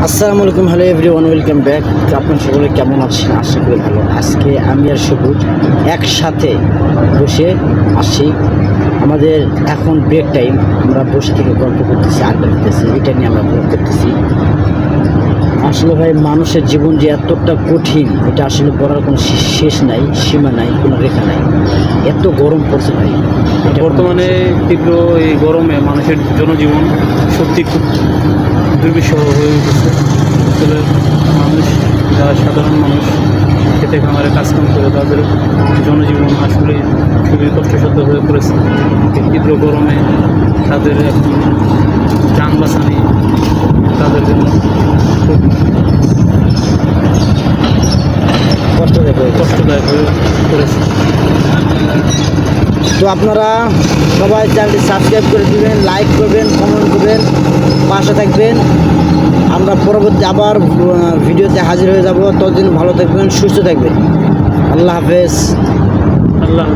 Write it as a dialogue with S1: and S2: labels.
S1: আসসালামু আলাইকুম, hello everyone, welcome back. আপনার সকলে কেমন আছেন? আশা করি ভালো। আজকে আমি আর সবুজ একসাথে বসে আসি। আমাদের এখন ব্রেক টাইম, আমরা বসে থেকে গল্প করতেছি, আড্ডা দিতেছি, এটা নিয়ে আমরা ব্লগ করতেছি। আসলে ভাই, মানুষের জীবন যে এতটা কঠিন, এটা আসলে বলার কোনো শেষ নাই, সীমা নাই, কোনো রেখা নাই। এত গরম পড়ছে ভাই,
S2: বর্তমানে তীব্র এই গরমে মানুষের জনজীবন সত্যি খুব দুর্বিষহ হয়ে উঠেছে। আসলে মানুষ, যারা সাধারণ মানুষ খেতে খামারে কাজকাম করে, তাদের জনজীবন আসলে খুবই কষ্টসাধ্য হয়ে পড়েছে। এই তীব্র গরমে তাদের এখন যান বাঁচানি তাদের জন্য খুব কষ্টদায়ক হয়ে পড়েছে।
S1: তো আপনারা সবাই চ্যানেলটি সাবস্ক্রাইব করে দিবেন, লাইক করবেন, কমেন্ট করবেন, পাশে থাকবেন। আমরা পরবর্তী আবার ভিডিওতে হাজির হয়ে যাব। ততদিন ভালো থাকবেন, সুস্থ থাকবেন। আল্লাহ হাফেজ।
S2: আল্লাহ।